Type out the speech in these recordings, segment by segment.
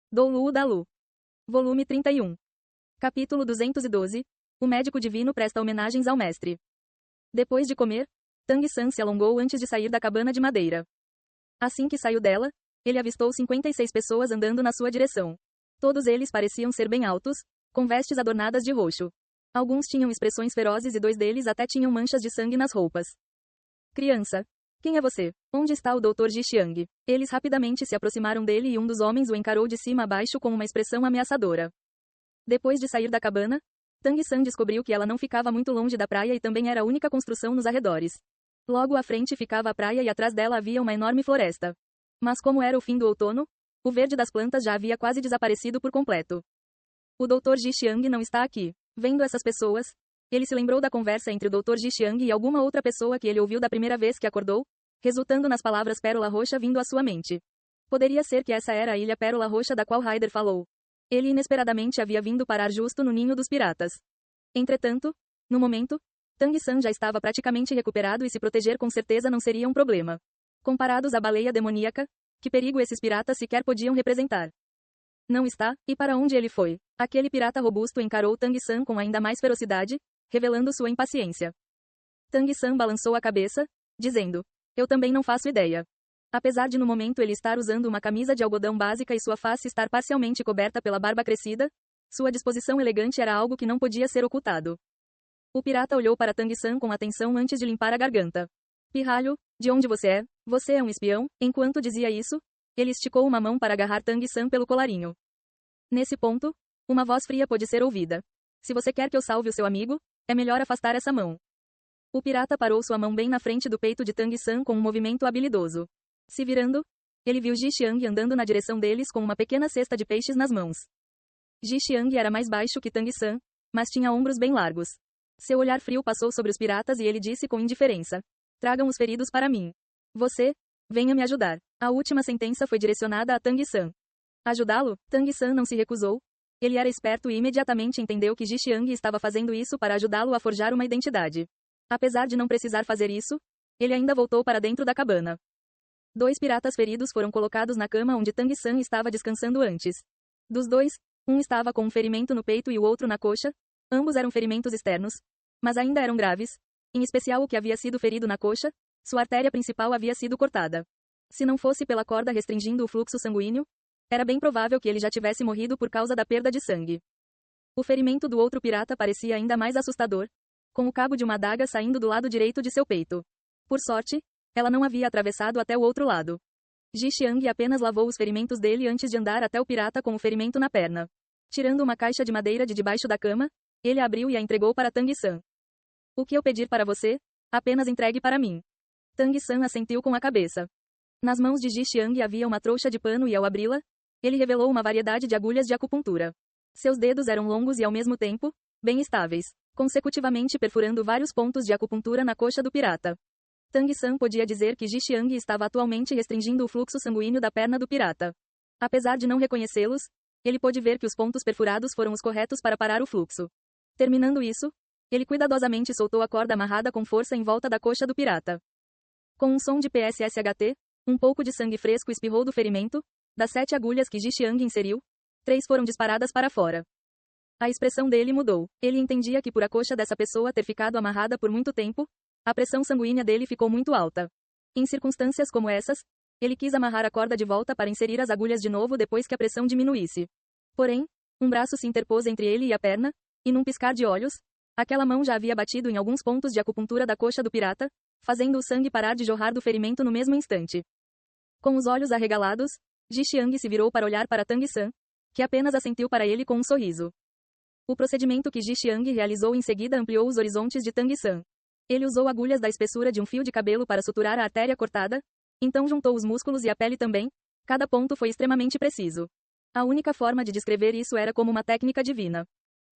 Do Lu da Lu. Volume 31. Capítulo 212. O médico divino presta homenagens ao mestre. Depois de comer, Tang San se alongou antes de sair da cabana de madeira. Assim que saiu dela, ele avistou 56 pessoas andando na sua direção. Todos eles pareciam ser bem altos, com vestes adornadas de roxo. Alguns tinham expressões ferozes e 2 deles até tinham manchas de sangue nas roupas. Criança. Quem é você? Onde está o Dr. Ji Xiang? Eles rapidamente se aproximaram dele e um dos homens o encarou de cima a baixo com uma expressão ameaçadora. Depois de sair da cabana, Tang San descobriu que ela não ficava muito longe da praia e também era a única construção nos arredores. Logo à frente ficava a praia e atrás dela havia uma enorme floresta. Mas como era o fim do outono, o verde das plantas já havia quase desaparecido por completo. O Dr. Ji Xiang não está aqui. Vendo essas pessoas, ele se lembrou da conversa entre o Dr. Ji Xiang e alguma outra pessoa que ele ouviu da primeira vez que acordou, resultando nas palavras Pérola Roxa vindo à sua mente. Poderia ser que essa era a ilha Pérola Roxa da qual Ryder falou. Ele inesperadamente havia vindo parar justo no ninho dos piratas. Entretanto, no momento, Tang San já estava praticamente recuperado e se proteger com certeza não seria um problema. Comparados à baleia demoníaca, que perigo esses piratas sequer podiam representar. Não está, e para onde ele foi? Aquele pirata robusto encarou Tang San com ainda mais ferocidade, revelando sua impaciência. Tang San balançou a cabeça, dizendo: eu também não faço ideia. Apesar de no momento ele estar usando uma camisa de algodão básica e sua face estar parcialmente coberta pela barba crescida, sua disposição elegante era algo que não podia ser ocultado. O pirata olhou para Tang San com atenção antes de limpar a garganta. Pirralho, de onde você é? Você é um espião? Enquanto dizia isso, ele esticou uma mão para agarrar Tang San pelo colarinho. Nesse ponto, uma voz fria pôde ser ouvida. Se você quer que eu salve o seu amigo, é melhor afastar essa mão. O pirata parou sua mão bem na frente do peito de Tang San com um movimento habilidoso. Se virando, ele viu Ji Xiang andando na direção deles com uma pequena cesta de peixes nas mãos. Ji Xiang era mais baixo que Tang San, mas tinha ombros bem largos. Seu olhar frio passou sobre os piratas e ele disse com indiferença: tragam os feridos para mim. Você, venha me ajudar. A última sentença foi direcionada a Tang San. Ajudá-lo? Tang San não se recusou. Ele era esperto e imediatamente entendeu que Ji Xiang estava fazendo isso para ajudá-lo a forjar uma identidade. Apesar de não precisar fazer isso, ele ainda voltou para dentro da cabana. 2 piratas feridos foram colocados na cama onde Tang San estava descansando antes. Dos 2, um estava com um ferimento no peito e o outro na coxa. Ambos eram ferimentos externos, mas ainda eram graves. Em especial o que havia sido ferido na coxa, sua artéria principal havia sido cortada. Se não fosse pela corda restringindo o fluxo sanguíneo, era bem provável que ele já tivesse morrido por causa da perda de sangue. O ferimento do outro pirata parecia ainda mais assustador, com o cabo de uma adaga saindo do lado direito de seu peito. Por sorte, ela não havia atravessado até o outro lado. Ji Xiang apenas lavou os ferimentos dele antes de andar até o pirata com o ferimento na perna. Tirando uma caixa de madeira de debaixo da cama, ele a abriu e a entregou para Tang San. O que eu pedir para você, apenas entregue para mim. Tang San assentiu com a cabeça. Nas mãos de Ji Xiang havia uma trouxa de pano e ao abri-la, ele revelou uma variedade de agulhas de acupuntura. Seus dedos eram longos e ao mesmo tempo, bem estáveis, consecutivamente perfurando vários pontos de acupuntura na coxa do pirata. Tang San podia dizer que Ji Xiang estava atualmente restringindo o fluxo sanguíneo da perna do pirata. Apesar de não reconhecê-los, ele pôde ver que os pontos perfurados foram os corretos para parar o fluxo. Terminando isso, ele cuidadosamente soltou a corda amarrada com força em volta da coxa do pirata. Com um som de PSSHT, um pouco de sangue fresco espirrou do ferimento. Das 7 agulhas que Ji Xiang inseriu, 3 foram disparadas para fora. A expressão dele mudou. Ele entendia que por a coxa dessa pessoa ter ficado amarrada por muito tempo, a pressão sanguínea dele ficou muito alta. Em circunstâncias como essas, ele quis amarrar a corda de volta para inserir as agulhas de novo depois que a pressão diminuísse. Porém, um braço se interpôs entre ele e a perna, e num piscar de olhos, aquela mão já havia batido em alguns pontos de acupuntura da coxa do pirata, fazendo o sangue parar de jorrar do ferimento no mesmo instante. Com os olhos arregalados, Ji Xiang se virou para olhar para Tang San, que apenas assentiu para ele com um sorriso. O procedimento que Ji Xiang realizou em seguida ampliou os horizontes de Tang San. Ele usou agulhas da espessura de um fio de cabelo para suturar a artéria cortada, então juntou os músculos e a pele também. Cada ponto foi extremamente preciso. A única forma de descrever isso era como uma técnica divina.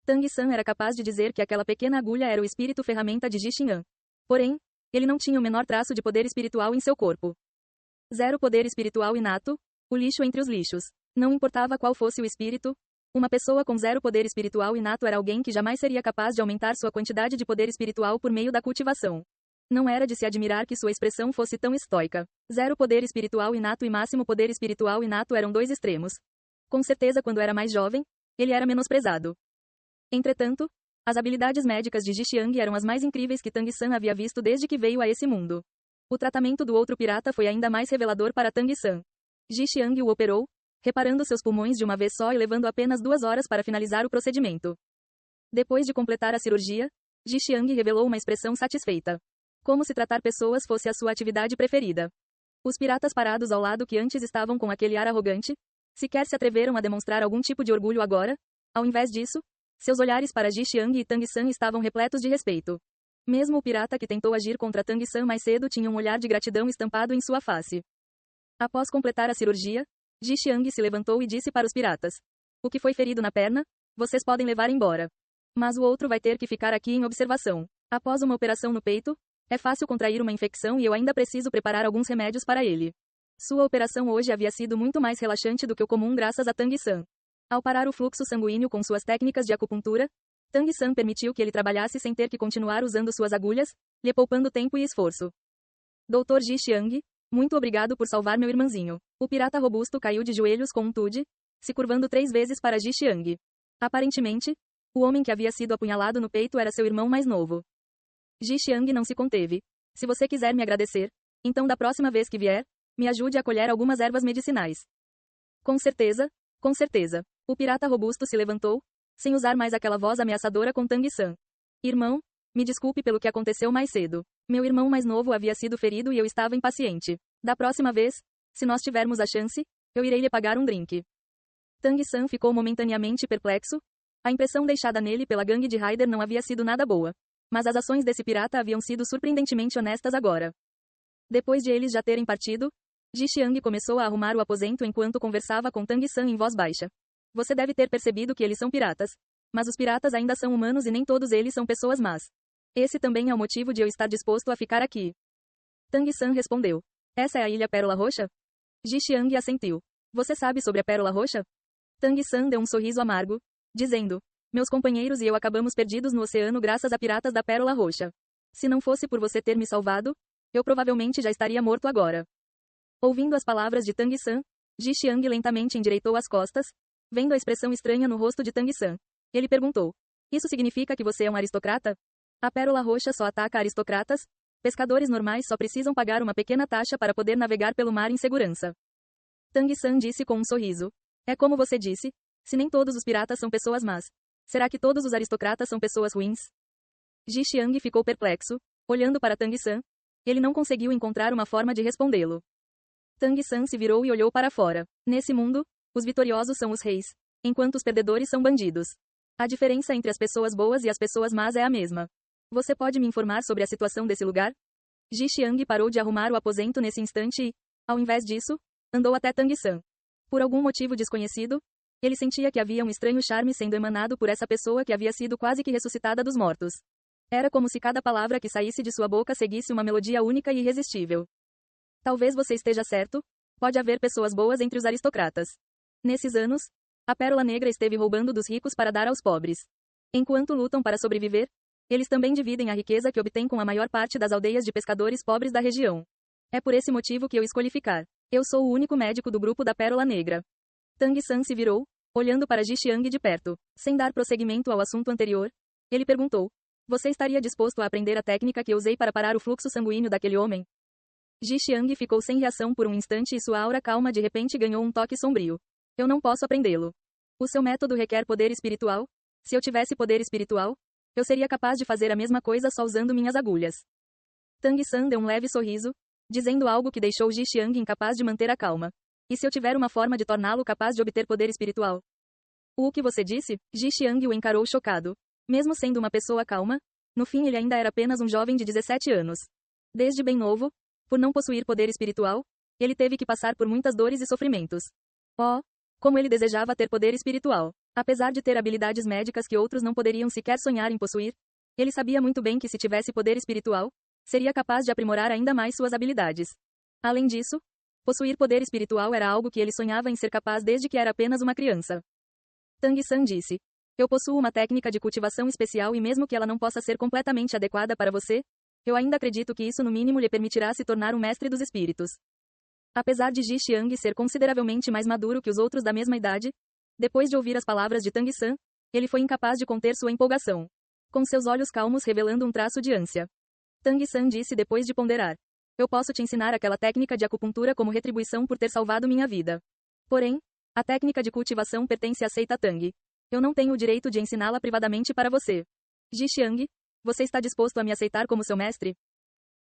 Tang San era capaz de dizer que aquela pequena agulha era o espírito ferramenta de Ji Xiang. Porém, ele não tinha o menor traço de poder espiritual em seu corpo. 0 poder espiritual inato, o lixo entre os lixos. Não importava qual fosse o espírito, uma pessoa com 0 poder espiritual inato era alguém que jamais seria capaz de aumentar sua quantidade de poder espiritual por meio da cultivação. Não era de se admirar que sua expressão fosse tão estoica. 0 poder espiritual inato e máximo poder espiritual inato eram 2 extremos. Com certeza quando era mais jovem, ele era menosprezado. Entretanto, as habilidades médicas de Ji Xiang eram as mais incríveis que Tang San havia visto desde que veio a esse mundo. O tratamento do outro pirata foi ainda mais revelador para Tang San. Ji Xiang o operou, reparando seus pulmões de uma vez só e levando apenas 2 horas para finalizar o procedimento. Depois de completar a cirurgia, Ji Xiang revelou uma expressão satisfeita. Como se tratar pessoas fosse a sua atividade preferida. Os piratas parados ao lado que antes estavam com aquele ar arrogante, sequer se atreveram a demonstrar algum tipo de orgulho agora. Ao invés disso, seus olhares para Ji Xiang e Tang San estavam repletos de respeito. Mesmo o pirata que tentou agir contra Tang San mais cedo tinha um olhar de gratidão estampado em sua face. Após completar a cirurgia, Ji Xiang se levantou e disse para os piratas: "O que foi ferido na perna, vocês podem levar embora. Mas o outro vai ter que ficar aqui em observação. Após uma operação no peito, é fácil contrair uma infecção e eu ainda preciso preparar alguns remédios para ele." Sua operação hoje havia sido muito mais relaxante do que o comum graças a Tang San. Ao parar o fluxo sanguíneo com suas técnicas de acupuntura, Tang San permitiu que ele trabalhasse sem ter que continuar usando suas agulhas, lhe poupando tempo e esforço. Dr. Ji Xiang, muito obrigado por salvar meu irmãzinho. O pirata robusto caiu de joelhos com um tude, se curvando 3 vezes para Ji Xiang. Aparentemente, o homem que havia sido apunhalado no peito era seu irmão mais novo. Ji Xiang não se conteve. "Se você quiser me agradecer, então da próxima vez que vier, me ajude a colher algumas ervas medicinais." Com certeza, com certeza. O pirata robusto se levantou, sem usar mais aquela voz ameaçadora com Tang San. "Irmão, me desculpe pelo que aconteceu mais cedo. Meu irmão mais novo havia sido ferido e eu estava impaciente. Da próxima vez, se nós tivermos a chance, eu irei lhe pagar um drink." Tang San ficou momentaneamente perplexo. A impressão deixada nele pela gangue de Ryder não havia sido nada boa. Mas as ações desse pirata haviam sido surpreendentemente honestas agora. Depois de eles já terem partido, Ji Xiang começou a arrumar o aposento enquanto conversava com Tang San em voz baixa. "Você deve ter percebido que eles são piratas. Mas os piratas ainda são humanos e nem todos eles são pessoas más. Esse também é o motivo de eu estar disposto a ficar aqui." Tang San respondeu: "Essa é a Ilha Pérola Roxa?" Ji Xiang assentiu. "Você sabe sobre a Pérola Roxa?" Tang San deu um sorriso amargo, dizendo: "Meus companheiros e eu acabamos perdidos no oceano graças a piratas da Pérola Roxa. Se não fosse por você ter me salvado, eu provavelmente já estaria morto agora." Ouvindo as palavras de Tang San, Ji Xiang lentamente endireitou as costas, vendo a expressão estranha no rosto de Tang San. Ele perguntou: "Isso significa que você é um aristocrata? A Pérola Roxa só ataca aristocratas? Pescadores normais só precisam pagar uma pequena taxa para poder navegar pelo mar em segurança." Tang San disse com um sorriso: "É como você disse, se nem todos os piratas são pessoas más, será que todos os aristocratas são pessoas ruins?" Ji Xiang ficou perplexo, olhando para Tang San. Ele não conseguiu encontrar uma forma de respondê-lo. Tang San se virou e olhou para fora. Nesse mundo, os vitoriosos são os reis, enquanto os perdedores são bandidos. A diferença entre as pessoas boas e as pessoas más é a mesma. Você pode me informar sobre a situação desse lugar? Ji Xiang parou de arrumar o aposento nesse instante e, ao invés disso, andou até Tang San. Por algum motivo desconhecido, ele sentia que havia um estranho charme sendo emanado por essa pessoa que havia sido quase que ressuscitada dos mortos. Era como se cada palavra que saísse de sua boca seguisse uma melodia única e irresistível. "Talvez você esteja certo, pode haver pessoas boas entre os aristocratas. Nesses anos, a Pérola Negra esteve roubando dos ricos para dar aos pobres. Enquanto lutam para sobreviver, eles também dividem a riqueza que obtêm com a maior parte das aldeias de pescadores pobres da região. É por esse motivo que eu escolhi ficar. Eu sou o único médico do grupo da Pérola Negra." Tang San se virou, olhando para Ji Xiang de perto. Sem dar prosseguimento ao assunto anterior, ele perguntou: "Você estaria disposto a aprender a técnica que eu usei para parar o fluxo sanguíneo daquele homem?" Ji Xiang ficou sem reação por um instante e sua aura calma de repente ganhou um toque sombrio. "Eu não posso aprendê-lo. O seu método requer poder espiritual? Se eu tivesse poder espiritual, eu seria capaz de fazer a mesma coisa só usando minhas agulhas." Tang San deu um leve sorriso, dizendo algo que deixou Ji Xiang incapaz de manter a calma. "E se eu tiver uma forma de torná-lo capaz de obter poder espiritual?" "O que você disse?" Ji Xiang o encarou chocado. Mesmo sendo uma pessoa calma, no fim ele ainda era apenas um jovem de 17 anos. Desde bem novo, por não possuir poder espiritual, ele teve que passar por muitas dores e sofrimentos. Oh, como ele desejava ter poder espiritual. Apesar de ter habilidades médicas que outros não poderiam sequer sonhar em possuir, ele sabia muito bem que se tivesse poder espiritual, seria capaz de aprimorar ainda mais suas habilidades. Além disso, possuir poder espiritual era algo que ele sonhava em ser capaz desde que era apenas uma criança. Tang San disse: "Eu possuo uma técnica de cultivação especial e mesmo que ela não possa ser completamente adequada para você, eu ainda acredito que isso no mínimo lhe permitirá se tornar um mestre dos espíritos." Apesar de Ji Xiang ser consideravelmente mais maduro que os outros da mesma idade, Depois de ouvir as palavras de Tang San, ele foi incapaz de conter sua empolgação. Com seus olhos calmos revelando um traço de ânsia. Tang San disse depois de ponderar. Eu posso te ensinar aquela técnica de acupuntura como retribuição por ter salvado minha vida. Porém, a técnica de cultivação pertence à seita Tang. Eu não tenho o direito de ensiná-la privadamente para você. Ji Xiang, você está disposto a me aceitar como seu mestre?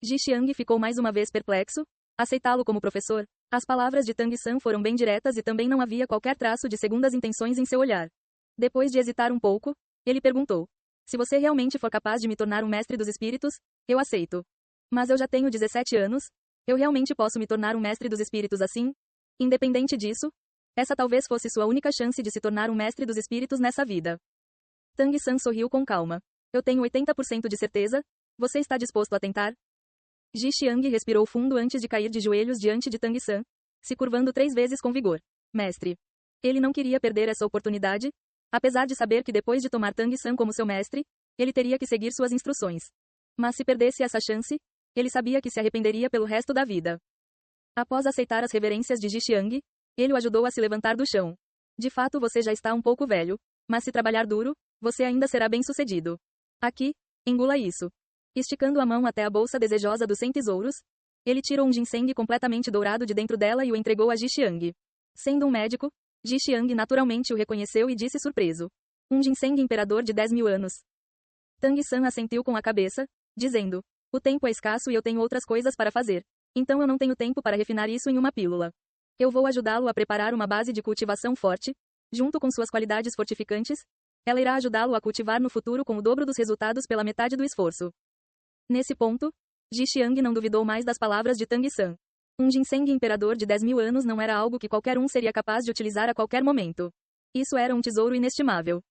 Ji Xiang ficou mais uma vez perplexo. Aceitá-lo como professor? As palavras de Tang San foram bem diretas e também não havia qualquer traço de segundas intenções em seu olhar. Depois de hesitar um pouco, ele perguntou. Se você realmente for capaz de me tornar um mestre dos espíritos, eu aceito. Mas eu já tenho 17 anos. Eu realmente posso me tornar um mestre dos espíritos assim? Independente disso, essa talvez fosse sua única chance de se tornar um mestre dos espíritos nessa vida. Tang San sorriu com calma. Eu tenho 80% de certeza. Você está disposto a tentar? Ji Xiang respirou fundo antes de cair de joelhos diante de Tang San, se curvando 3 vezes com vigor. Mestre. Ele não queria perder essa oportunidade, apesar de saber que depois de tomar Tang San como seu mestre, ele teria que seguir suas instruções. Mas se perdesse essa chance, ele sabia que se arrependeria pelo resto da vida. Após aceitar as reverências de Ji Xiang, ele o ajudou a se levantar do chão. De fato você já está um pouco velho, mas se trabalhar duro, você ainda será bem-sucedido. Aqui, engula isso. Esticando a mão até a bolsa desejosa dos 100 tesouros, ele tirou um ginseng completamente dourado de dentro dela e o entregou a Ji Xiang. Sendo um médico, Ji Xiang naturalmente o reconheceu e disse surpreso. Um ginseng imperador de 10.000 anos. Tang San assentiu com a cabeça, dizendo, o tempo é escasso e eu tenho outras coisas para fazer. Então eu não tenho tempo para refinar isso em uma pílula. Eu vou ajudá-lo a preparar uma base de cultivação forte, junto com suas qualidades fortificantes. Ela irá ajudá-lo a cultivar no futuro com o dobro dos resultados pela metade do esforço. Nesse ponto, Ji Xiang não duvidou mais das palavras de Tang San. Um ginseng imperador de 10.000 anos não era algo que qualquer um seria capaz de utilizar a qualquer momento. Isso era um tesouro inestimável.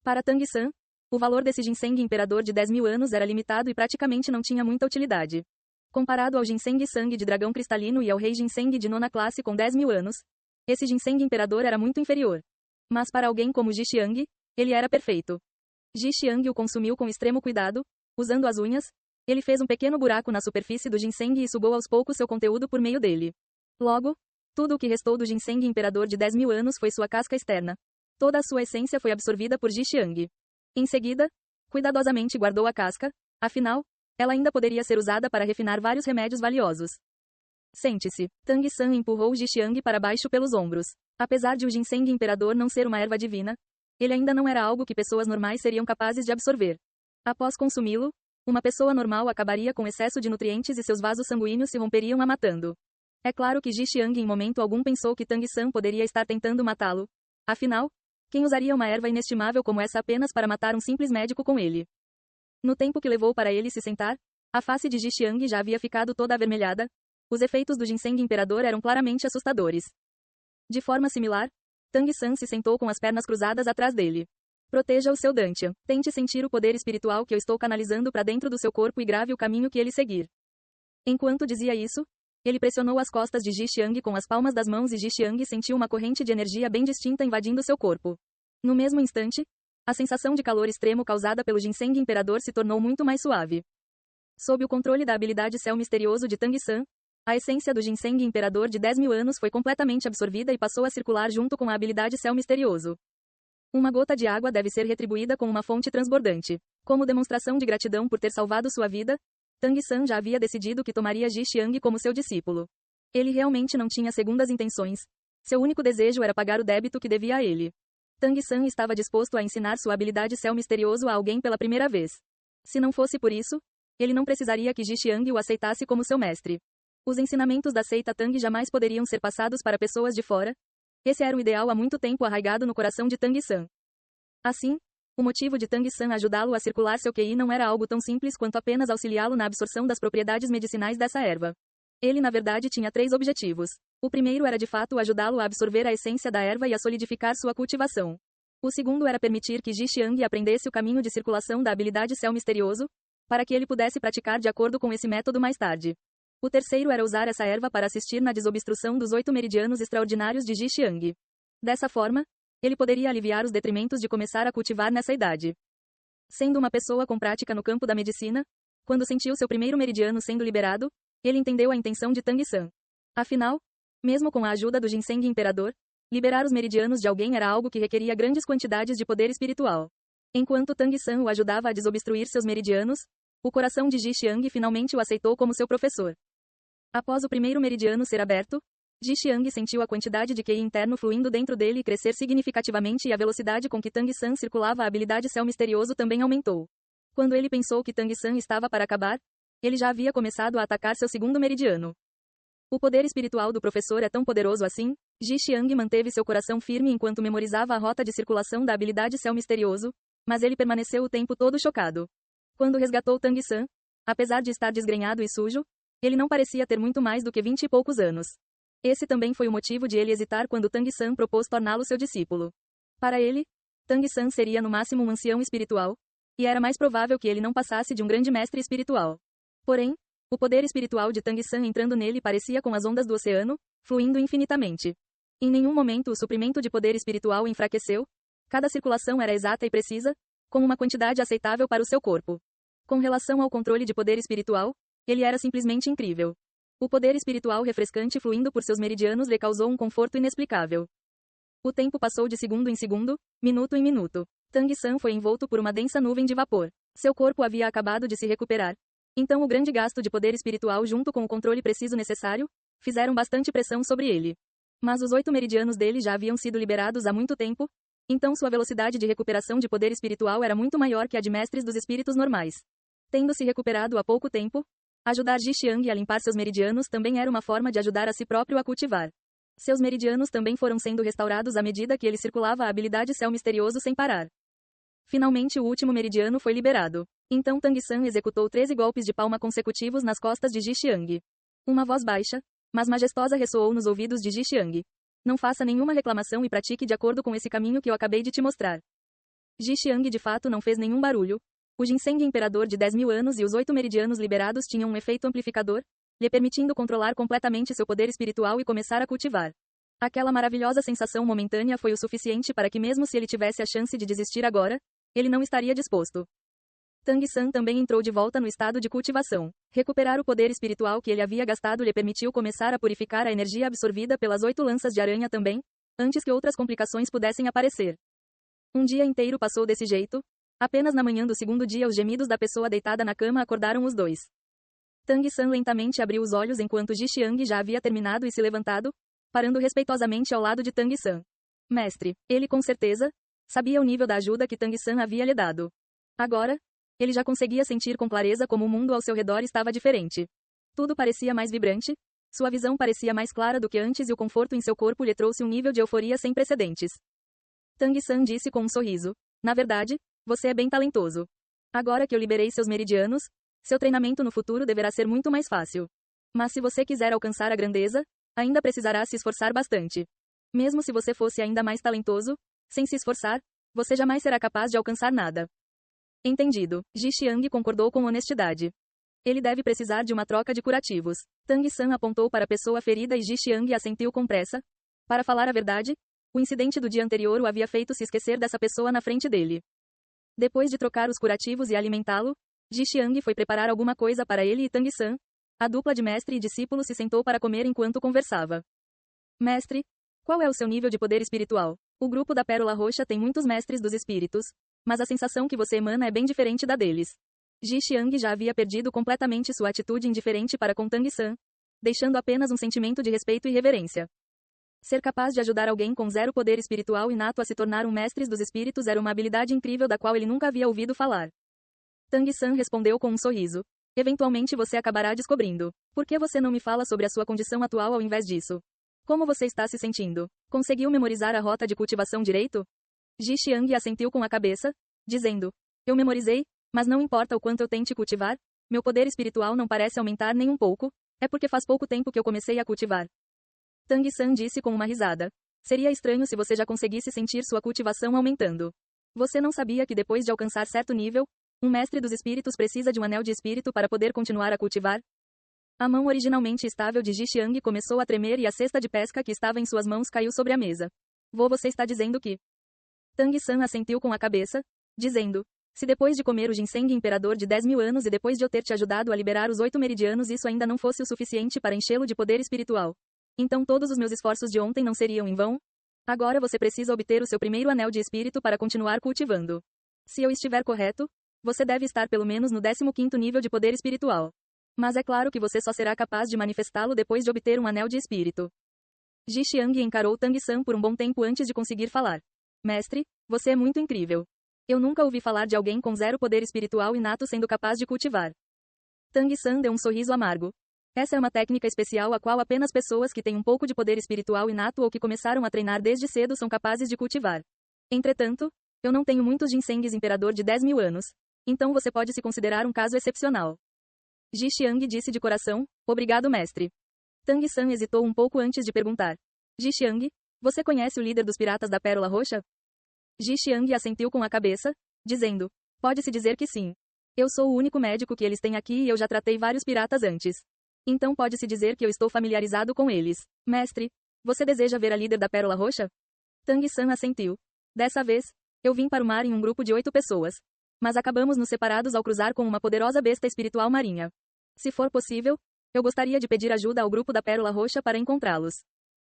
Para Tang San, o valor desse ginseng imperador de 10.000 anos era limitado e praticamente não tinha muita utilidade. Comparado ao ginseng sangue de dragão cristalino e ao rei ginseng de 9ª classe com 10.000 anos, esse ginseng imperador era muito inferior. Mas para alguém como Ji Xiang, ele era perfeito. Ji Xiang o consumiu com extremo cuidado, usando as unhas. Ele fez um pequeno buraco na superfície do ginseng e sugou aos poucos seu conteúdo por meio dele. Logo, tudo o que restou do ginseng imperador de 10.000 anos foi sua casca externa. Toda a sua essência foi absorvida por Ji Xiang. Em seguida, cuidadosamente guardou a casca, afinal, ela ainda poderia ser usada para refinar vários remédios valiosos. Sente-se. Tang San empurrou Ji Xiang para baixo pelos ombros. Apesar de o ginseng imperador não ser uma erva divina, ele ainda não era algo que pessoas normais seriam capazes de absorver. Após consumi-lo, uma pessoa normal acabaria com excesso de nutrientes e seus vasos sanguíneos se romperiam a matando. É claro que Ji Xiang em momento algum pensou que Tang San poderia estar tentando matá-lo. Afinal, quem usaria uma erva inestimável como essa apenas para matar um simples médico com ele? No tempo que levou para ele se sentar, a face de Ji Xiang já havia ficado toda avermelhada. Os efeitos do ginseng imperador eram claramente assustadores. De forma similar, Tang San se sentou com as pernas cruzadas atrás dele. Proteja o seu Dantian. Tente sentir o poder espiritual que eu estou canalizando para dentro do seu corpo e grave o caminho que ele seguir. Enquanto dizia isso, ele pressionou as costas de Ji Xiang com as palmas das mãos e Ji Xiang sentiu uma corrente de energia bem distinta invadindo seu corpo. No mesmo instante, a sensação de calor extremo causada pelo ginseng imperador se tornou muito mais suave. Sob o controle da habilidade céu misterioso de Tang San, a essência do ginseng imperador de 10.000 anos foi completamente absorvida e passou a circular junto com a habilidade céu misterioso. Uma gota de água deve ser retribuída com uma fonte transbordante. Como demonstração de gratidão por ter salvado sua vida, Tang San já havia decidido que tomaria Ji Xiang como seu discípulo. Ele realmente não tinha segundas intenções. Seu único desejo era pagar o débito que devia a ele. Tang San estava disposto a ensinar sua habilidade céu misterioso a alguém pela primeira vez. Se não fosse por isso, ele não precisaria que Ji Xiang o aceitasse como seu mestre. Os ensinamentos da seita Tang jamais poderiam ser passados para pessoas de fora. Esse era o ideal há muito tempo arraigado no coração de Tang San. Assim, o motivo de Tang San ajudá-lo a circular seu QI não era algo tão simples quanto apenas auxiliá-lo na absorção das propriedades medicinais dessa erva. Ele na verdade tinha 3 objetivos. O primeiro era de fato ajudá-lo a absorver a essência da erva e a solidificar sua cultivação. O segundo era permitir que Ji Xiang aprendesse o caminho de circulação da habilidade céu misterioso, para que ele pudesse praticar de acordo com esse método mais tarde. O terceiro era usar essa erva para assistir na desobstrução dos 8 meridianos extraordinários de Ji Xiang. Dessa forma, ele poderia aliviar os detrimentos de começar a cultivar nessa idade. Sendo uma pessoa com prática no campo da medicina, quando sentiu seu primeiro meridiano sendo liberado, ele entendeu a intenção de Tang San. Afinal, mesmo com a ajuda do ginseng imperador, Liberar os meridianos de alguém era algo que requeria grandes quantidades de poder espiritual. Enquanto Tang San o ajudava a desobstruir seus meridianos, o coração de Ji Xiang finalmente o aceitou como seu professor. Após o primeiro meridiano ser aberto, Ji Xiang sentiu a quantidade de Qi interno fluindo dentro dele crescer significativamente e a velocidade com que Tang San circulava a habilidade Céu Misterioso também aumentou. Quando ele pensou que Tang San estava para acabar, ele já havia começado a atacar seu segundo meridiano. O poder espiritual do professor é tão poderoso assim. Ji Xiang manteve seu coração firme enquanto memorizava a rota de circulação da habilidade Céu Misterioso, mas ele permaneceu o tempo todo chocado. Quando resgatou Tang San, apesar de estar desgrenhado e sujo, ele não parecia ter muito mais do que 20 e poucos anos. Esse também foi o motivo de ele hesitar quando Tang San propôs torná-lo seu discípulo. Para ele, Tang San seria no máximo um ancião espiritual, e era mais provável que ele não passasse de um grande mestre espiritual. Porém, o poder espiritual de Tang San entrando nele parecia com as ondas do oceano, fluindo infinitamente. Em nenhum momento o suprimento de poder espiritual enfraqueceu, cada circulação era exata e precisa, com uma quantidade aceitável para o seu corpo. Com relação ao controle de poder espiritual, ele era simplesmente incrível. O poder espiritual refrescante fluindo por seus meridianos lhe causou um conforto inexplicável. O tempo passou de segundo em segundo, minuto em minuto. Tang San foi envolto por uma densa nuvem de vapor. Seu corpo havia acabado de se recuperar. Então o grande gasto de poder espiritual junto com o controle preciso necessário, fizeram bastante pressão sobre ele. Mas os 8 meridianos dele já haviam sido liberados há muito tempo, então sua velocidade de recuperação de poder espiritual era muito maior que a de mestres dos espíritos normais. Tendo se recuperado há pouco tempo, ajudar Ji Xiang a limpar seus meridianos também era uma forma de ajudar a si próprio a cultivar. Seus meridianos também foram sendo restaurados à medida que ele circulava a habilidade Céu Misterioso sem parar. Finalmente o último meridiano foi liberado. Então Tang San executou 13 golpes de palma consecutivos nas costas de Ji Xiang. Uma voz baixa, mas majestosa ressoou nos ouvidos de Ji Xiang. Não faça nenhuma reclamação e pratique de acordo com esse caminho que eu acabei de te mostrar. Ji Xiang de fato não fez nenhum barulho. O Ginseng Imperador de 10.000 anos e os 8 meridianos liberados tinham um efeito amplificador, lhe permitindo controlar completamente seu poder espiritual e começar a cultivar. Aquela maravilhosa sensação momentânea foi o suficiente para que mesmo se ele tivesse a chance de desistir agora, ele não estaria disposto. Tang San também entrou de volta no estado de cultivação. Recuperar o poder espiritual que ele havia gastado lhe permitiu começar a purificar a energia absorvida pelas 8 lanças de aranha também, antes que outras complicações pudessem aparecer. Um dia inteiro passou desse jeito. Apenas na manhã do segundo dia os gemidos da pessoa deitada na cama acordaram os dois. Tang San lentamente abriu os olhos enquanto Ji Xiang já havia terminado e se levantado, parando respeitosamente ao lado de Tang San. Mestre, ele com certeza sabia o nível da ajuda que Tang San havia lhe dado. Agora, ele já conseguia sentir com clareza como o mundo ao seu redor estava diferente. Tudo parecia mais vibrante, sua visão parecia mais clara do que antes e o conforto em seu corpo lhe trouxe um nível de euforia sem precedentes. Tang San disse com um sorriso: na verdade, você é bem talentoso. Agora que eu liberei seus meridianos, seu treinamento no futuro deverá ser muito mais fácil. Mas se você quiser alcançar a grandeza, ainda precisará se esforçar bastante. Mesmo se você fosse ainda mais talentoso, sem se esforçar, você jamais será capaz de alcançar nada. Entendido. Ji Xiang concordou com honestidade. Ele deve precisar de uma troca de curativos. Tang San apontou para a pessoa ferida e Ji Xiang assentiu com pressa. Para falar a verdade, o incidente do dia anterior o havia feito se esquecer dessa pessoa na frente dele. Depois de trocar os curativos e alimentá-lo, Ji Xiang foi preparar alguma coisa para ele e Tang San. A dupla de mestre e discípulo se sentou para comer enquanto conversava. Mestre, qual é o seu nível de poder espiritual? O grupo da Pérola Roxa tem muitos mestres dos espíritos, mas a sensação que você emana é bem diferente da deles. Ji Xiang já havia perdido completamente sua atitude indiferente para com Tang San, deixando apenas um sentimento de respeito e reverência. Ser capaz de ajudar alguém com zero poder espiritual inato a se tornar um mestre dos espíritos era uma habilidade incrível da qual ele nunca havia ouvido falar. Tang San respondeu com um sorriso. Eventualmente você acabará descobrindo. Por que você não me fala sobre a sua condição atual ao invés disso? Como você está se sentindo? Conseguiu memorizar a rota de cultivação direito? Ji Xiang assentiu com a cabeça, dizendo: eu memorizei, mas não importa o quanto eu tente cultivar, meu poder espiritual não parece aumentar nem um pouco, é porque faz pouco tempo que eu comecei a cultivar. Tang San disse com uma risada. Seria estranho se você já conseguisse sentir sua cultivação aumentando. Você não sabia que depois de alcançar certo nível, um mestre dos espíritos precisa de um anel de espírito para poder continuar a cultivar? A mão originalmente estável de Ji Xiang começou a tremer e a cesta de pesca que estava em suas mãos caiu sobre a mesa. Você está dizendo que... Tang San assentiu com a cabeça, dizendo: se depois de comer o ginseng imperador de 10.000 anos e depois de eu ter te ajudado a liberar os 8 meridianos isso ainda não fosse o suficiente para enchê-lo de poder espiritual, então todos os meus esforços de ontem não seriam em vão? Agora você precisa obter o seu primeiro anel de espírito para continuar cultivando. Se eu estiver correto, você deve estar pelo menos no 15º nível de poder espiritual. Mas é claro que você só será capaz de manifestá-lo depois de obter um anel de espírito. Ji Xiang encarou Tang San por um bom tempo antes de conseguir falar. Mestre, você é muito incrível. Eu nunca ouvi falar de alguém com 0 poder espiritual inato sendo capaz de cultivar. Tang San deu um sorriso amargo. Essa é uma técnica especial a qual apenas pessoas que têm um pouco de poder espiritual inato ou que começaram a treinar desde cedo são capazes de cultivar. Entretanto, eu não tenho muitos ginsengues imperador de 10.000 anos, então você pode se considerar um caso excepcional. Ji Xiang disse de coração, obrigado mestre. Tang San hesitou um pouco antes de perguntar. Ji Xiang, você conhece o líder dos piratas da Pérola Roxa? Ji Xiang assentiu com a cabeça, dizendo, pode-se dizer que sim. Eu sou o único médico que eles têm aqui e eu já tratei vários piratas antes. Então pode-se dizer que eu estou familiarizado com eles. Mestre, você deseja ver a líder da Pérola Roxa? Tang San assentiu. Dessa vez, eu vim para o mar em um grupo de 8 pessoas. Mas acabamos nos separados ao cruzar com uma poderosa besta espiritual marinha. Se for possível, eu gostaria de pedir ajuda ao grupo da Pérola Roxa para encontrá-los.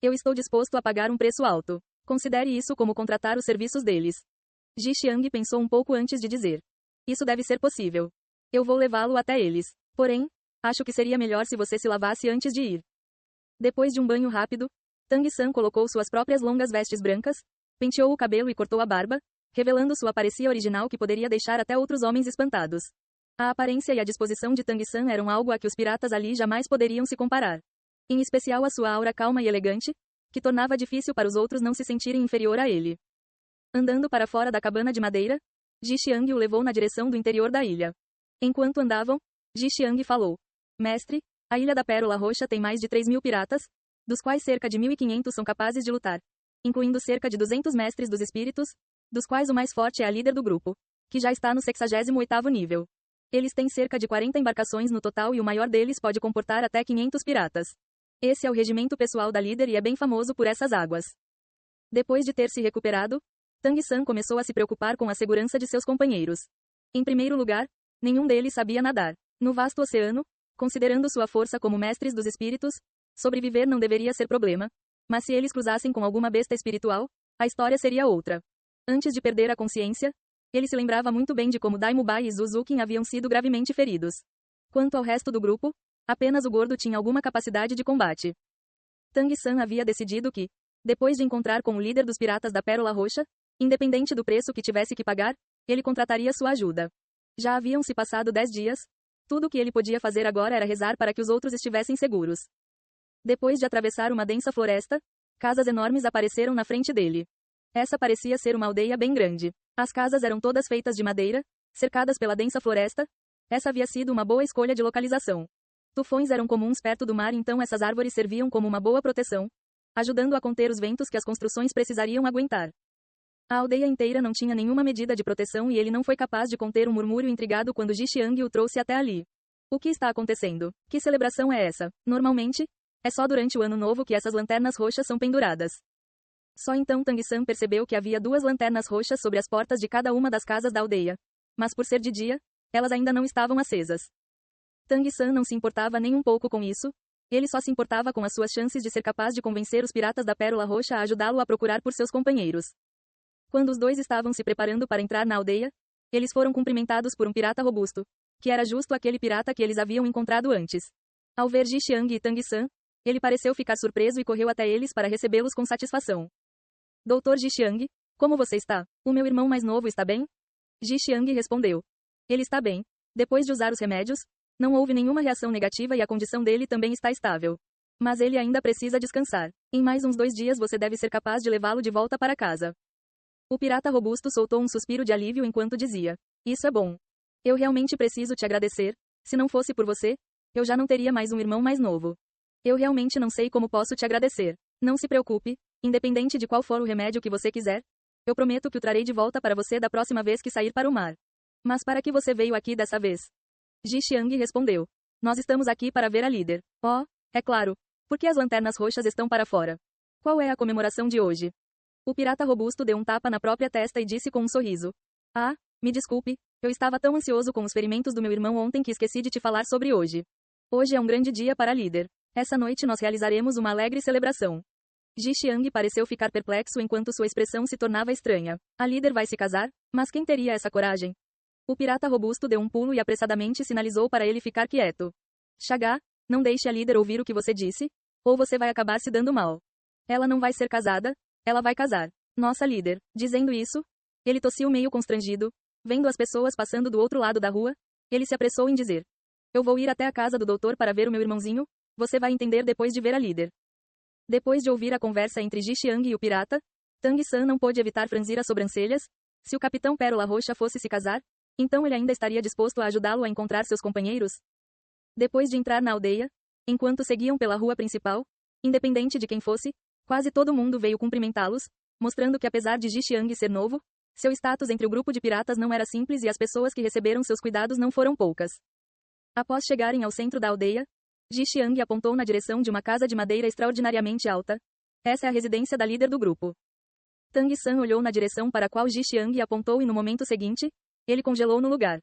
Eu estou disposto a pagar um preço alto. Considere isso como contratar os serviços deles. Ji Xiang pensou um pouco antes de dizer. Isso deve ser possível. Eu vou levá-lo até eles. Porém, acho que seria melhor se você se lavasse antes de ir. Depois de um banho rápido, Tang San colocou suas próprias longas vestes brancas, penteou o cabelo e cortou a barba, revelando sua aparência original que poderia deixar até outros homens espantados. A aparência e a disposição de Tang San eram algo a que os piratas ali jamais poderiam se comparar. Em especial a sua aura calma e elegante, que tornava difícil para os outros não se sentirem inferior a ele. Andando para fora da cabana de madeira, Ji Xiang o levou na direção do interior da ilha. Enquanto andavam, Ji Xiang falou. Mestre, a Ilha da Pérola Roxa tem mais de 3.000 piratas, dos quais cerca de 1.500 são capazes de lutar, incluindo cerca de 200 mestres dos espíritos, dos quais o mais forte é a líder do grupo, que já está no 68º nível. Eles têm cerca de 40 embarcações no total e o maior deles pode comportar até 500 piratas. Esse é o regimento pessoal da líder e é bem famoso por essas águas. Depois de ter se recuperado, Tang San começou a se preocupar com a segurança de seus companheiros. Em primeiro lugar, nenhum deles sabia nadar. No vasto oceano, considerando sua força como mestres dos espíritos, sobreviver não deveria ser problema, mas se eles cruzassem com alguma besta espiritual, a história seria outra. Antes de perder a consciência, ele se lembrava muito bem de como Daimu Bai e Zuzukin haviam sido gravemente feridos. Quanto ao resto do grupo, apenas o gordo tinha alguma capacidade de combate. Tang San havia decidido que, depois de encontrar com o líder dos piratas da Pérola Roxa, independente do preço que tivesse que pagar, ele contrataria sua ajuda. Já haviam se passado 10 dias. Tudo o que ele podia fazer agora era rezar para que os outros estivessem seguros. Depois de atravessar uma densa floresta, casas enormes apareceram na frente dele. Essa parecia ser uma aldeia bem grande. As casas eram todas feitas de madeira, cercadas pela densa floresta. Essa havia sido uma boa escolha de localização. Tufões eram comuns perto do mar, então essas árvores serviam como uma boa proteção, ajudando a conter os ventos que as construções precisariam aguentar. A aldeia inteira não tinha nenhuma medida de proteção e ele não foi capaz de conter um murmúrio intrigado quando Ji Xiang o trouxe até ali. O que está acontecendo? Que celebração é essa? Normalmente, é só durante o ano novo que essas lanternas roxas são penduradas. Só então Tang San percebeu que havia 2 lanternas roxas sobre as portas de cada uma das casas da aldeia. Mas por ser de dia, elas ainda não estavam acesas. Tang San não se importava nem um pouco com isso, ele só se importava com as suas chances de ser capaz de convencer os piratas da Pérola Roxa a ajudá-lo a procurar por seus companheiros. Quando os dois estavam se preparando para entrar na aldeia, eles foram cumprimentados por um pirata robusto, que era justo aquele pirata que eles haviam encontrado antes. Ao ver Ji Xiang e Tang San, ele pareceu ficar surpreso e correu até eles para recebê-los com satisfação. Doutor Ji Xiang, como você está? O meu irmão mais novo está bem? Ji Xiang respondeu. Ele está bem. Depois de usar os remédios, não houve nenhuma reação negativa e a condição dele também está estável. Mas ele ainda precisa descansar. Em mais uns 2 dias você deve ser capaz de levá-lo de volta para casa. O pirata robusto soltou um suspiro de alívio enquanto dizia. Isso é bom. Eu realmente preciso te agradecer. Se não fosse por você, eu já não teria mais um irmão mais novo. Eu realmente não sei como posso te agradecer. Não se preocupe, independente de qual for o remédio que você quiser, eu prometo que o trarei de volta para você da próxima vez que sair para o mar. Mas para que você veio aqui dessa vez? Ji Xiang respondeu. Nós estamos aqui para ver a líder. Oh, é claro. Por que as lanternas roxas estão para fora? Qual é a comemoração de hoje? O pirata robusto deu um tapa na própria testa e disse com um sorriso. Ah, me desculpe, eu estava tão ansioso com os ferimentos do meu irmão ontem que esqueci de te falar sobre hoje. Hoje é um grande dia para a líder. Essa noite nós realizaremos uma alegre celebração. Ji Xiang pareceu ficar perplexo enquanto sua expressão se tornava estranha. A líder vai se casar? Mas quem teria essa coragem? O pirata robusto deu um pulo e apressadamente sinalizou para ele ficar quieto. Chaga, não deixe a líder ouvir o que você disse, ou você vai acabar se dando mal. Ela não vai ser casada, ela vai casar. Nossa líder. Dizendo isso, ele tossiu meio constrangido. Vendo as pessoas passando do outro lado da rua, ele se apressou em dizer: Eu vou ir até a casa do doutor para ver o meu irmãozinho, você vai entender depois de ver a líder. Depois de ouvir a conversa entre Ji Xiang e o pirata, Tang San não pôde evitar franzir as sobrancelhas. Se o capitão Pérola Roxa fosse se casar, então ele ainda estaria disposto a ajudá-lo a encontrar seus companheiros? Depois de entrar na aldeia, enquanto seguiam pela rua principal, independente de quem fosse, quase todo mundo veio cumprimentá-los, mostrando que apesar de Ji Xiang ser novo, seu status entre o grupo de piratas não era simples e as pessoas que receberam seus cuidados não foram poucas. Após chegarem ao centro da aldeia, Ji Xiang apontou na direção de uma casa de madeira extraordinariamente alta. Essa é a residência da líder do grupo. Tang San olhou na direção para a qual Ji Xiang apontou e no momento seguinte, ele congelou no lugar.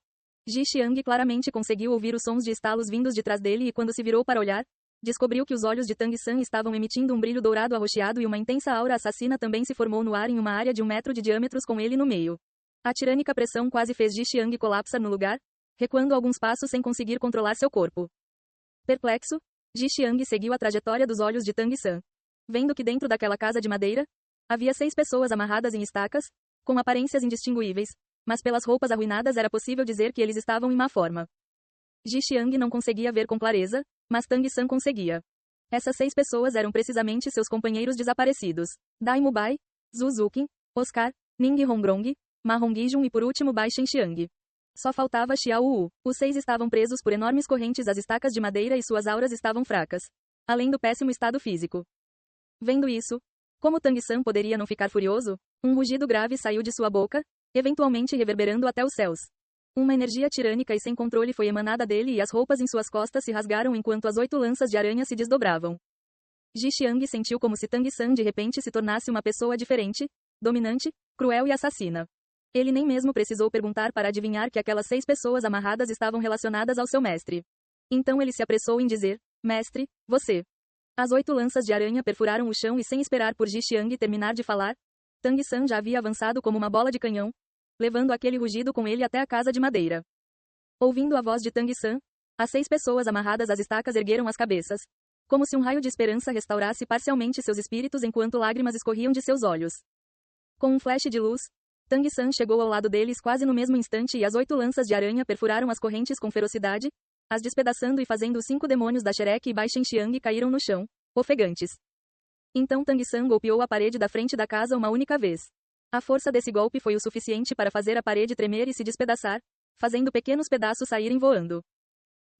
Ji Xiang claramente conseguiu ouvir os sons de estalos vindos de trás dele e quando se virou para olhar, descobriu que os olhos de Tang San estavam emitindo um brilho dourado arroxeado e uma intensa aura assassina também se formou no ar em uma área de 1 metro de diâmetro com ele no meio. A tirânica pressão quase fez Ji Xiang colapsar no lugar, recuando alguns passos sem conseguir controlar seu corpo. Perplexo, Ji Xiang seguiu a trajetória dos olhos de Tang San. Vendo que dentro daquela casa de madeira, havia 6 pessoas amarradas em estacas, com aparências indistinguíveis, mas pelas roupas arruinadas era possível dizer que eles estavam em má forma. Ji Xiang não conseguia ver com clareza, mas Tang San conseguia. Essas 6 pessoas eram precisamente seus companheiros desaparecidos. Dai Mubai, Zhu Zuqin, Oscar, Ning Hongrong, Ma Hongjun e por último Bai Shenxiang. Só faltava Xiao Wu. Os 6 estavam presos por enormes correntes às estacas de madeira e suas auras estavam fracas. Além do péssimo estado físico. Vendo isso, como Tang San poderia não ficar furioso? Um rugido grave saiu de sua boca, eventualmente reverberando até os céus. Uma energia tirânica e sem controle foi emanada dele e as roupas em suas costas se rasgaram enquanto as 8 lanças de aranha se desdobravam. Ji Xiang sentiu como se Tang San de repente se tornasse uma pessoa diferente, dominante, cruel e assassina. Ele nem mesmo precisou perguntar para adivinhar que aquelas 6 pessoas amarradas estavam relacionadas ao seu mestre. Então ele se apressou em dizer: Mestre, você. As 8 lanças de aranha perfuraram o chão e sem esperar por Ji Xiang terminar de falar, Tang San já havia avançado como uma bola de canhão, levando aquele rugido com ele até a casa de madeira. Ouvindo a voz de Tang San, as 6 pessoas amarradas às estacas ergueram as cabeças, como se um raio de esperança restaurasse parcialmente seus espíritos enquanto lágrimas escorriam de seus olhos. Com um flash de luz, Tang San chegou ao lado deles quase no mesmo instante e as 8 lanças de aranha perfuraram as correntes com ferocidade, as despedaçando e fazendo os 5 demônios da Shrek e Bai Shenxiang caíram no chão, ofegantes. Então Tang San golpeou a parede da frente da casa uma única vez. A força desse golpe foi o suficiente para fazer a parede tremer e se despedaçar, fazendo pequenos pedaços saírem voando.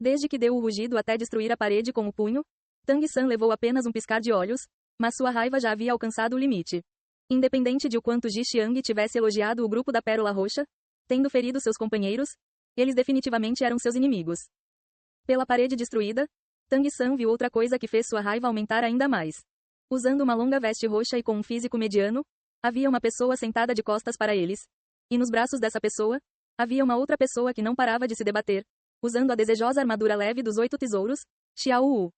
Desde que deu o rugido até destruir a parede com o punho, Tang San levou apenas um piscar de olhos, mas sua raiva já havia alcançado o limite. Independente de o quanto Ji Xiang tivesse elogiado o grupo da Pérola Roxa, tendo ferido seus companheiros, eles definitivamente eram seus inimigos. Pela parede destruída, Tang San viu outra coisa que fez sua raiva aumentar ainda mais. Usando uma longa veste roxa e com um físico mediano, havia uma pessoa sentada de costas para eles. E nos braços dessa pessoa, havia uma outra pessoa que não parava de se debater, usando a desejosa armadura leve dos 8 tesouros, Xiao Wu.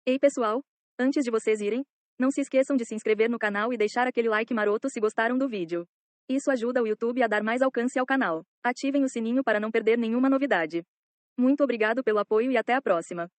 Ei pessoal, antes de vocês irem, não se esqueçam de se inscrever no canal e deixar aquele like maroto se gostaram do vídeo. Isso ajuda o YouTube a dar mais alcance ao canal. Ativem o sininho para não perder nenhuma novidade. Muito obrigado pelo apoio e até a próxima.